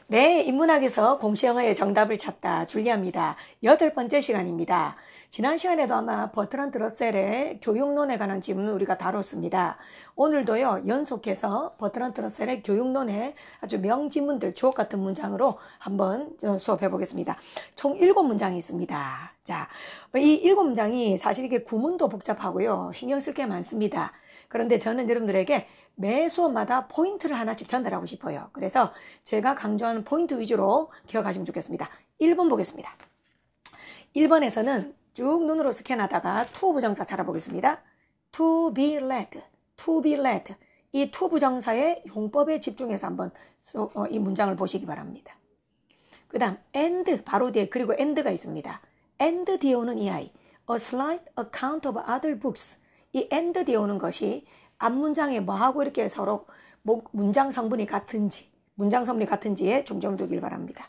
네, 인문학에서 공시영어의 정답을 찾다. 줄리아입니다. 8번째 시간입니다. 지난 시간에도 아마 버트란트 러셀의 교육론에 관한 지문을 우리가 다뤘습니다. 오늘도요, 연속해서 버트란트 러셀의 교육론의 아주 명지문들, 주옥 같은 문장으로 한번 수업해 보겠습니다. 총 7문장이 있습니다. 자, 이 7문장이 사실 이게 구문도 복잡하고요, 신경 쓸 게 많습니다. 그런데 저는 여러분들에게 매 수업마다 포인트를 하나씩 전달하고 싶어요. 그래서 제가 강조하는 포인트 위주로 기억하시면 좋겠습니다. 1번 보겠습니다. 1번에서는 쭉 눈으로 스캔하다가 to 부정사 찾아보겠습니다. to be led, to be led. 이 to 부정사의 용법에 집중해서 한번 이 문장을 보시기 바랍니다. 그 다음 and 바로 뒤에 그리고 and가 있습니다. and 뒤에 오는 이 아이 a slight account of other books. 이 and 뒤에 오는 것이 앞문장에 뭐하고 이렇게 서로 문장 성분이 같은지에 중점을 두길 바랍니다.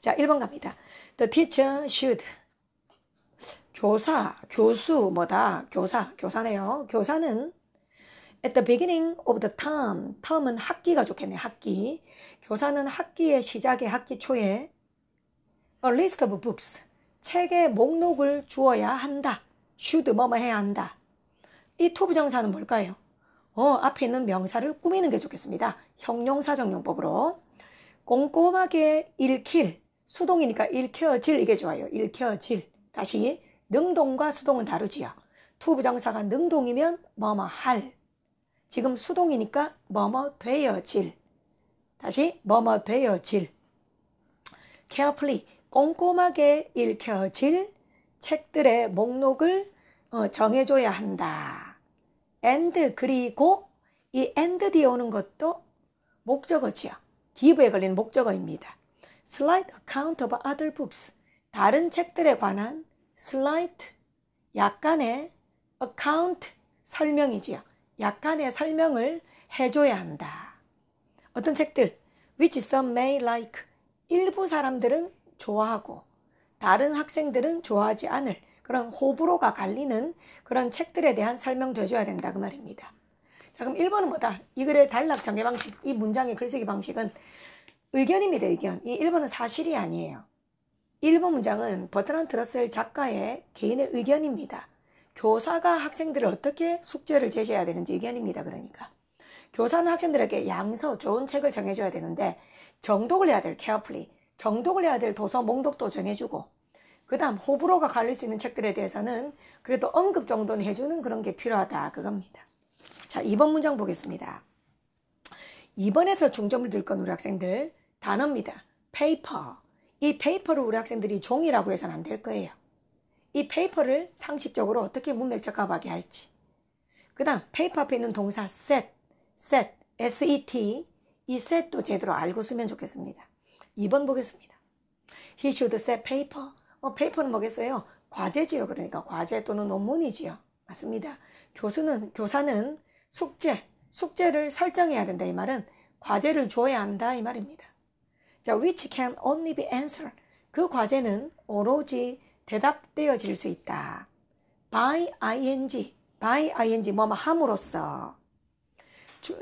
자, 1번 갑니다. The teacher should. 교사네요. 교사는 at the beginning of the term. term은 학기가 좋겠네요. 학기. 교사는 학기의 시작에 학기 초에 a list of books. 책의 목록을 주어야 한다. should 뭐뭐 해야 한다. 이 to 부정사는 뭘까요? 앞에 있는 명사를 꾸미는 게 좋겠습니다. 형용사정용법으로. 꼼꼼하게 읽힐, 수동이니까 읽혀질 이게 좋아요. 읽혀질. 다시 능동과 수동은 다르지요. to 부정사가 능동이면 뭐뭐 할. 지금 수동이니까 뭐뭐 되어질. 다시 뭐뭐 되어질. carefully, 꼼꼼하게 읽혀질 책들의 목록을 정해줘야 한다. and 그리고 이 and 뒤에 오는 것도 목적어지요. give에 걸리는 목적어입니다. slight account of other books. 다른 책들에 관한 slight 약간의 account 설명이지요. 약간의 설명을 해줘야 한다. 어떤 책들 which some may like. 일부 사람들은 좋아하고 다른 학생들은 좋아하지 않을 그런 호불호가 갈리는 그런 책들에 대한 설명도 해줘야 된다 그 말입니다. 자, 그럼 1번은 뭐다? 이 글의 단락 전개 방식, 이 문장의 글쓰기 방식은 의견입니다. 의견. 이 1번은 사실이 아니에요. 1번 문장은 버트란트 러셀 작가의 개인의 의견입니다. 교사가 학생들을 어떻게 숙제를 제시해야 되는지 의견입니다. 그러니까 교사는 학생들에게 양서 좋은 책을 정해줘야 되는데 정독을 해야 될 carefully, 정독을 해야 될 도서 목록도 정해주고 그 다음 호불호가 갈릴 수 있는 책들에 대해서는 그래도 언급 정도는 해주는 그런 게 필요하다 그겁니다. 자, 2번 문장 보겠습니다. 2번에서 중점을 둘 건 우리 학생들 단어입니다. paper. 이 paper를 우리 학생들이 종이라고 해서는 안 될 거예요. 이 paper를 상식적으로 어떻게 문맥 적합하게 할지. 그 다음 paper 앞에 있는 동사 set, S-E-T. 이 set도 제대로 알고 쓰면 좋겠습니다. 2번 보겠습니다. He should set paper. 페이퍼는 뭐겠어요? 과제지요. 그러니까 과제 또는 논문이지요. 맞습니다. 교사는 숙제를 설정해야 된다. 이 말은 과제를 줘야 한다. 이 말입니다. 자, which can only be answered. 그 과제는 오로지 대답되어질 수 있다. by ing, 뭐뭐 함으로써.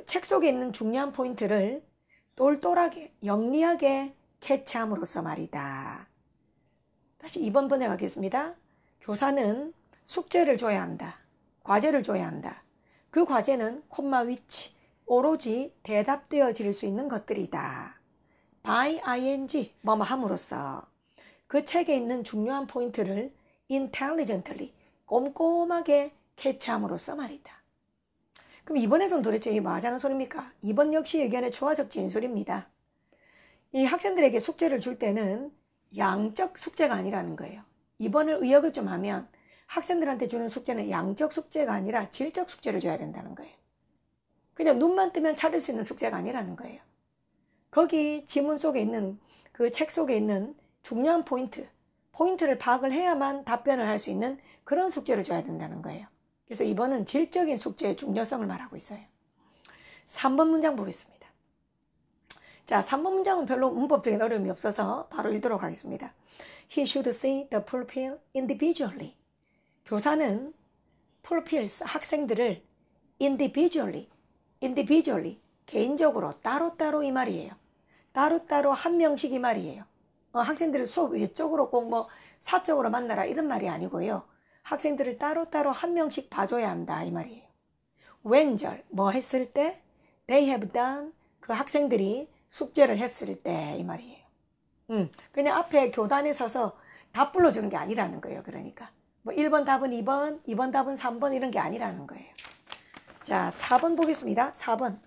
책 속에 있는 중요한 포인트를 똘똘하게, 영리하게 캐치함으로써 말이다. 다시 2번 번역하겠습니다. 교사는 숙제를 줘야 한다. 과제를 줘야 한다. 그 과제는 콤마 위치, 오로지 대답되어질 수 있는 것들이다. by ing, 뭐뭐 함으로써. 그 책에 있는 중요한 포인트를 intelligently, 꼼꼼하게 캐치함으로써 말이다. 그럼 2번에서는 도대체 이게 뭐 하자는 소리입니까? 2번 역시 의견의 초화적 진술입니다. 이 학생들에게 숙제를 줄 때는 양적 숙제가 아니라는 거예요. 2번을 의역을 좀 하면 학생들한테 주는 숙제는 양적 숙제가 아니라 질적 숙제를 줘야 된다는 거예요. 그냥 눈만 뜨면 찾을 수 있는 숙제가 아니라는 거예요. 거기 지문 속에 있는 그 책 속에 있는 중요한 포인트를 파악을 해야만 답변을 할 수 있는 그런 숙제를 줘야 된다는 거예요. 그래서 2번은 질적인 숙제의 중요성을 말하고 있어요. 3번 문장 보겠습니다. 자, 3번 문장은 별로 문법적인 어려움이 없어서 바로 읽도록 하겠습니다. He should see the pupil individually. 교사는 pupils, 학생들을 individually, 개인적으로 따로따로 이 말이에요. 따로따로 한 명씩 이 말이에요. 학생들을 수업 외적으로 꼭 뭐 사적으로 만나라 이런 말이 아니고요. 학생들을 따로따로 한 명씩 봐줘야 한다 이 말이에요. 웬절 뭐 했을 때 they have done 그 학생들이 숙제를 했을 때 이 말이에요. 그냥 앞에 교단에 서서 답 불러주는 게 아니라는 거예요. 그러니까 뭐 1번 답은 2번, 2번 답은 3번 이런 게 아니라는 거예요. 자, 4번 보겠습니다. 4번.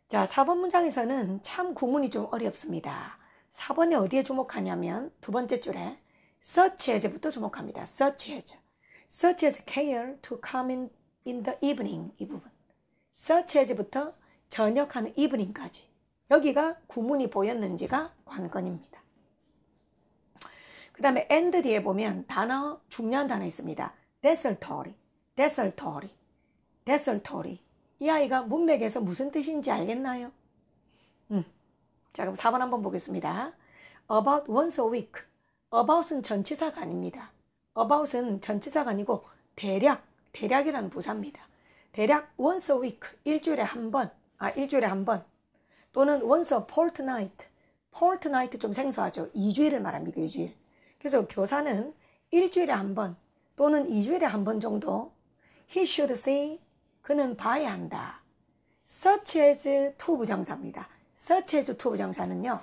자, 4번 문장에서는 참 구문이 좀 어렵습니다. 4번에 어디에 주목하냐면 두 번째 줄에 such as부터 주목합니다. such as. such as care to come in the evening 이 부분. such as부터 저녁하는 evening까지. 여기가 구문이 보였는지가 관건입니다. 그 다음에 and 뒤에 보면 단어, 중요한 단어 있습니다. desultory, desultory, desultory. 이 아이가 문맥에서 무슨 뜻인지 알겠나요? 자, 그럼 4번 한번 보겠습니다. about once a week. about은 전치사가 아닙니다. about은 전치사가 아니고 대략이라는 부사입니다. 대략 once a week, 일주일에 한 번, 또는 once a fortnight. fortnight 좀 생소하죠. 2주일을 말합니다. 2주일. 그래서 교사는 일주일에 한 번 또는 2주일에 한 번 정도 he should see 그는 봐야 한다. such as to 부정사입니다. such as to 부정사는요.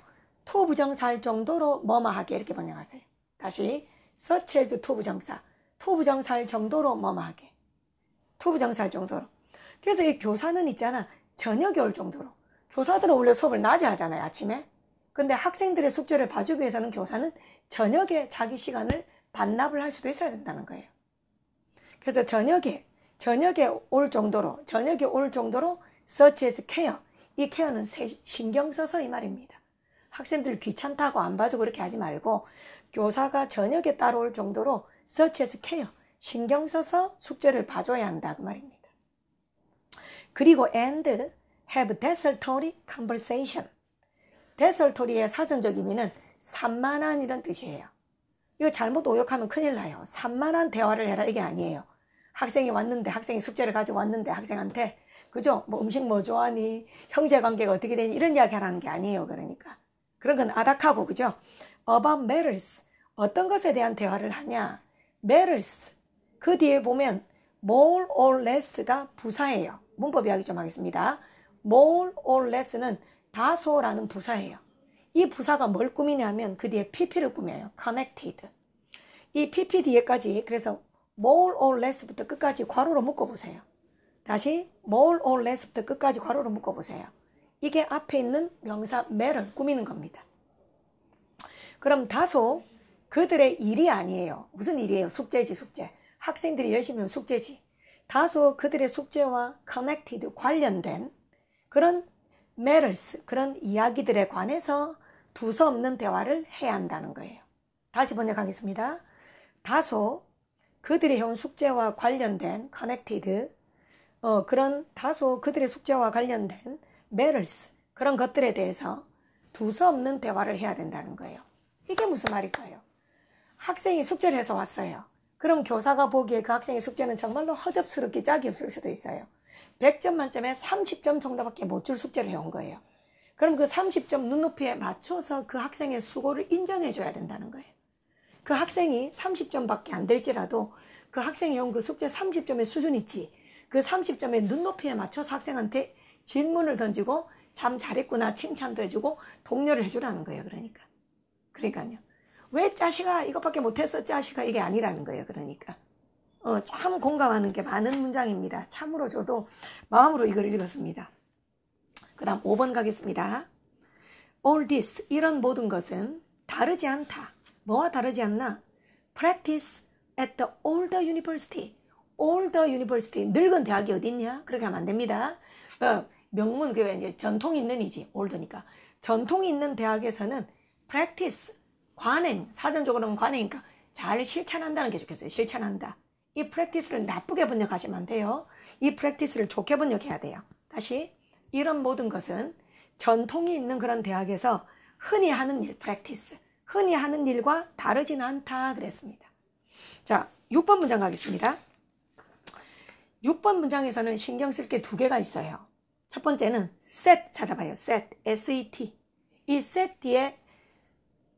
to 부정사할 정도로 뭐뭐하게 이렇게 번역하세요. 다시 such as to 부정사. to 부정사할 정도로 뭐뭐하게. to 부정사할 정도로. 그래서 이 교사는 있잖아. 저녁에 올 정도로. 교사들은 원래 수업을 낮에 하잖아요. 아침에. 근데 학생들의 숙제를 봐주기 위해서는 교사는 저녁에 자기 시간을 반납을 할 수도 있어야 된다는 거예요. 그래서 저녁에 올 정도로 such as care. 이 care는 신경 써서 이 말입니다. 학생들 귀찮다고 안 봐주고 그렇게 하지 말고 교사가 저녁에 따라올 정도로 such as care. 신경 써서 숙제를 봐줘야 한다 그 말입니다. 그리고 and have desultory conversation. desultory의 사전적 의미는 산만한 이런 뜻이에요. 이거 잘못 오역하면 큰일 나요. 산만한 대화를 해라 이게 아니에요. 학생이 숙제를 가지고 왔는데 학생한테 그죠? 뭐 음식 뭐 좋아하니? 형제관계가 어떻게 되니? 이런 이야기 하라는 게 아니에요. 그러니까 그런 건 아닥하고 그죠? about matters. 어떤 것에 대한 대화를 하냐? matters. 그 뒤에 보면 more or less가 부사예요. 문법 이야기 좀 하겠습니다. more or less는 다소라는 부사예요. 이 부사가 뭘 꾸미냐면 그 뒤에 pp를 꾸며요. connected. 이 pp 뒤에까지 그래서 more or less부터 끝까지 괄호로 묶어보세요. 다시 more or less부터 끝까지 괄호로 묶어보세요. 이게 앞에 있는 명사 matter 꾸미는 겁니다. 그럼 다소 그들의 일이 아니에요. 무슨 일이에요? 숙제지 숙제. 학생들이 열심히 하면 숙제지. 다소 그들의 숙제와 connected 관련된 그런 matters 그런 이야기들에 관해서 두서없는 대화를 해야 한다는 거예요. 다시 번역하겠습니다. 다소 그들이 해온 숙제와 관련된 connected 그런 다소 그들의 숙제와 관련된 matters 그런 것들에 대해서 두서없는 대화를 해야 된다는 거예요. 이게 무슨 말일까요? 학생이 숙제를 해서 왔어요. 그럼 교사가 보기에 그 학생의 숙제는 정말로 허접스럽게 짝이 없을 수도 있어요. 100점 만점에 30점 정도밖에 못 줄 숙제를 해온 거예요. 그럼 그 30점 눈높이에 맞춰서 그 학생의 수고를 인정해 줘야 된다는 거예요. 그 학생이 30점밖에 안 될지라도 그 학생이 해온 그 숙제 30점의 수준 있지. 그 30점의 눈높이에 맞춰서 학생한테 질문을 던지고 참 잘했구나 칭찬도 해주고 독려를 해주라는 거예요. 그러니까요. 왜 짜식아 이것밖에 못했어 짜식아 이게 아니라는 거예요. 그러니까 참 공감하는 게 많은 문장입니다. 참으로 저도 마음으로 이걸 읽었습니다. 그 다음 5번 가겠습니다. All this 이런 모든 것은 다르지 않다. 뭐와 다르지 않나? Practice at the older university. older university 늙은 대학이 어디 있냐? 그렇게 하면 안 됩니다. 명문 그 전통 있는 이지 older니까 전통이 있는 대학에서는 practice 관행 사전적으로는 관행이니까 잘 실천한다는 게 좋겠어요. 실천한다. 이 practice를 나쁘게 번역하시면 안 돼요. 이 practice를 좋게 번역해야 돼요. 다시 이런 모든 것은 전통이 있는 그런 대학에서 흔히 하는 일 practice 흔히 하는 일과 다르진 않다 그랬습니다. 자 6번 문장 가겠습니다. 6번 문장에서는 신경 쓸 게 두 개가 있어요. 첫 번째는 set 찾아봐요. set, S-E-T. 이 set 뒤에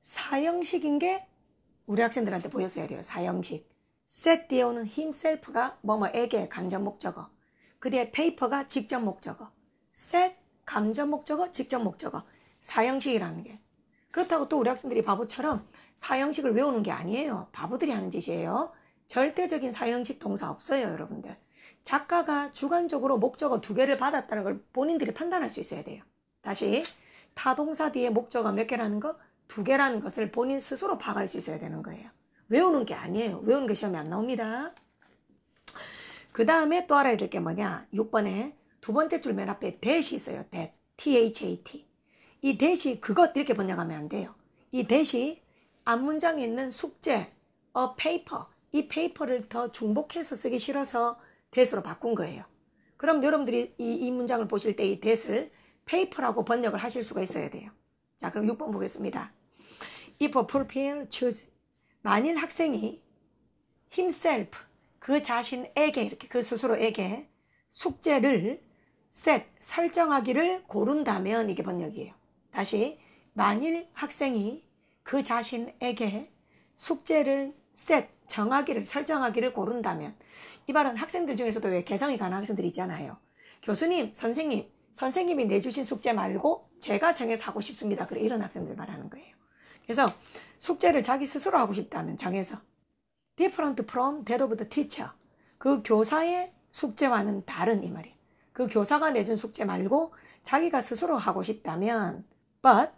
사형식인 게 우리 학생들한테 보였어야 돼요. 사형식. set 뒤에 오는 himself가 뭐뭐에게 간접 목적어. 그 뒤에 paper가 직접 목적어. set 간접 목적어, 직접 목적어. 사형식이라는 게. 그렇다고 또 우리 학생들이 바보처럼 사형식을 외우는 게 아니에요. 바보들이 하는 짓이에요. 절대적인 사형식 동사 없어요, 여러분들. 작가가 주관적으로 목적어 2개를 받았다는 걸 본인들이 판단할 수 있어야 돼요. 다시 타동사 뒤에 목적어 몇 개라는 거? 2개라는 것을 본인 스스로 파악할 수 있어야 되는 거예요. 외우는 게 아니에요. 외우는 게 시험에 안 나옵니다. 그 다음에 또 알아야 될 게 뭐냐? 6번에 두 번째 줄 맨 앞에 that이 있어요. that. T-H-A-T. 이 that이 그것 이렇게 번역하면 안 돼요. 이 that이 앞문장에 있는 숙제, a paper. 이 paper를 더 중복해서 쓰기 싫어서 that으로 바꾼 거예요. 그럼 여러분들이 이 문장을 보실 때 이 that을 paper라고 번역을 하실 수가 있어야 돼요. 자, 그럼 6번 보겠습니다. If a pupil choose, 만일 학생이 himself, 그 자신에게, 이렇게 그 스스로에게 숙제를 set, 설정하기를 고른다면, 이게 번역이에요. 다시, 만일 학생이 그 자신에게 숙제를 set, 정하기를, 설정하기를 고른다면, 이 말은 학생들 중에서도 왜 개성이 강한 학생들이 있잖아요. 교수님, 선생님이 내주신 숙제 말고 제가 정해서 하고 싶습니다. 그래, 이런 학생들 말하는 거예요. 그래서 숙제를 자기 스스로 하고 싶다면 정해서 different from that of the teacher. 그 교사의 숙제와는 다른 이 말이에요. 그 교사가 내준 숙제 말고 자기가 스스로 하고 싶다면 but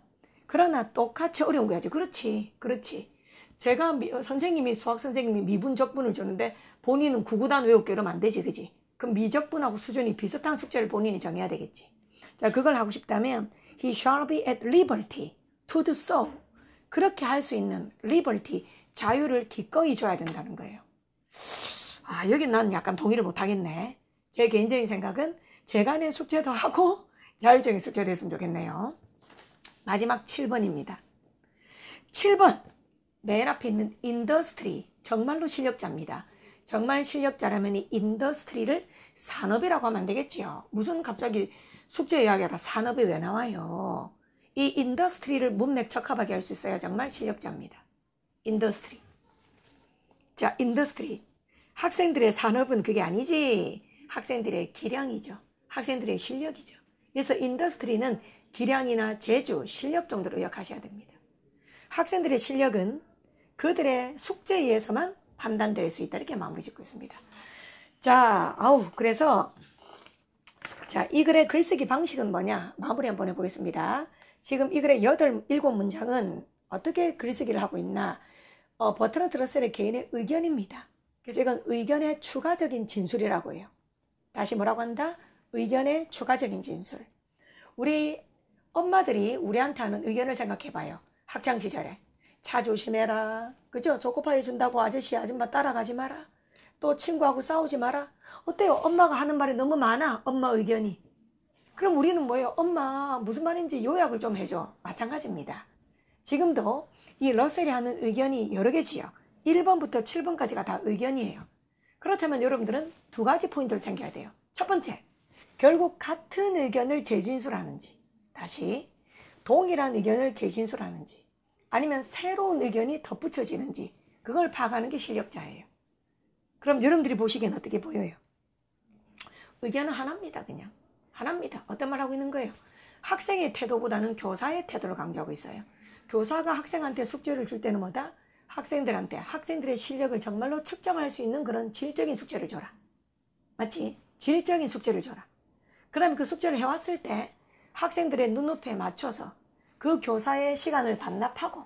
그러나 똑같이 어려운 거야지. 그렇지. 제가 선생님이 수학 선생님이 미분적분을 주는데 본인은 구구단 외우게 이러면 안 되지, 그지? 그럼 미적분하고 수준이 비슷한 숙제를 본인이 정해야 되겠지. 자, 그걸 하고 싶다면 he shall be at liberty to do so. 그렇게 할 수 있는 liberty, 자유를 기꺼이 줘야 된다는 거예요. 아, 여긴 난 약간 동의를 못 하겠네. 제 개인적인 생각은 제가 낸 숙제도 하고 자율적인 숙제도 했으면 좋겠네요. 마지막 7번입니다. 7번 맨 앞에 있는 industry, 정말로 실력자입니다. 정말 실력자라면 이 인더스트리를 산업이라고 하면 안 되겠지요. 무슨 갑자기 숙제 이야기가 산업이 왜 나와요. 이 인더스트리를 문맥 적합하게 할 수 있어야 정말 실력자입니다. 인더스트리. 자, 인더스트리. 학생들의 산업은 그게 아니지. 학생들의 기량이죠. 학생들의 실력이죠. 그래서 인더스트리는 기량이나 재주, 실력 정도로 기억하셔야 됩니다. 학생들의 실력은 그들의 숙제에 의해서만 판단될 수 있다. 이렇게 마무리 짓고 있습니다. 자, 그래서 자, 이 글의 글쓰기 방식은 뭐냐? 마무리 한번 해보겠습니다. 지금 이 글의 7문장은 어떻게 글쓰기를 하고 있나? 버트런트 러셀의 개인의 의견입니다. 그래서 이건 의견의 추가적인 진술이라고 해요. 다시 뭐라고 한다? 의견의 추가적인 진술. 우리 엄마들이 우리한테 하는 의견을 생각해봐요. 학창시절에. 차 조심해라. 그죠? 초코파이 준다고 아저씨, 아줌마 따라가지 마라. 또 친구하고 싸우지 마라. 어때요? 엄마가 하는 말이 너무 많아. 엄마 의견이. 그럼 우리는 뭐예요? 엄마 무슨 말인지 요약을 좀 해줘. 마찬가지입니다. 지금도 이 러셀이 하는 의견이 여러 개지요. 1번부터 7번까지가 다 의견이에요. 그렇다면 여러분들은 2가지 포인트를 챙겨야 돼요. 첫 번째, 결국 같은 의견을 재진술하는지, 다시 동일한 의견을 재진술하는지, 아니면 새로운 의견이 덧붙여지는지, 그걸 파악하는 게 실력자예요. 그럼 여러분들이 보시기엔 어떻게 보여요? 의견은 하나입니다. 그냥 하나입니다. 어떤 말 하고 있는 거예요? 학생의 태도보다는 교사의 태도를 강조하고 있어요. 교사가 학생한테 숙제를 줄 때는 뭐다? 학생들한테 학생들의 실력을 정말로 측정할 수 있는 그런 질적인 숙제를 줘라. 맞지? 질적인 숙제를 줘라. 그럼 그 숙제를 해왔을 때 학생들의 눈높이에 맞춰서 그 교사의 시간을 반납하고,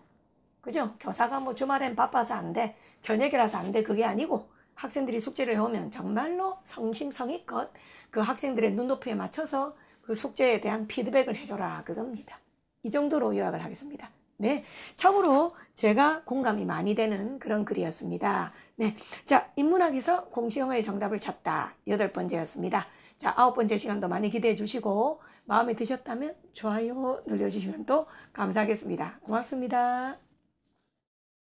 그죠? 교사가 뭐 주말엔 바빠서 안 돼, 저녁이라서 안 돼, 그게 아니고 학생들이 숙제를 해오면 정말로 성심성의껏 그 학생들의 눈높이에 맞춰서 그 숙제에 대한 피드백을 해줘라, 그겁니다. 이 정도로 요약을 하겠습니다. 네, 참으로 제가 공감이 많이 되는 그런 글이었습니다. 네, 자, 인문학에서 공시영어의 정답을 찾다 8번째였습니다. 자, 9번째 시간도 많이 기대해 주시고 마음에 드셨다면 좋아요 눌러주시면 또 감사하겠습니다. 고맙습니다.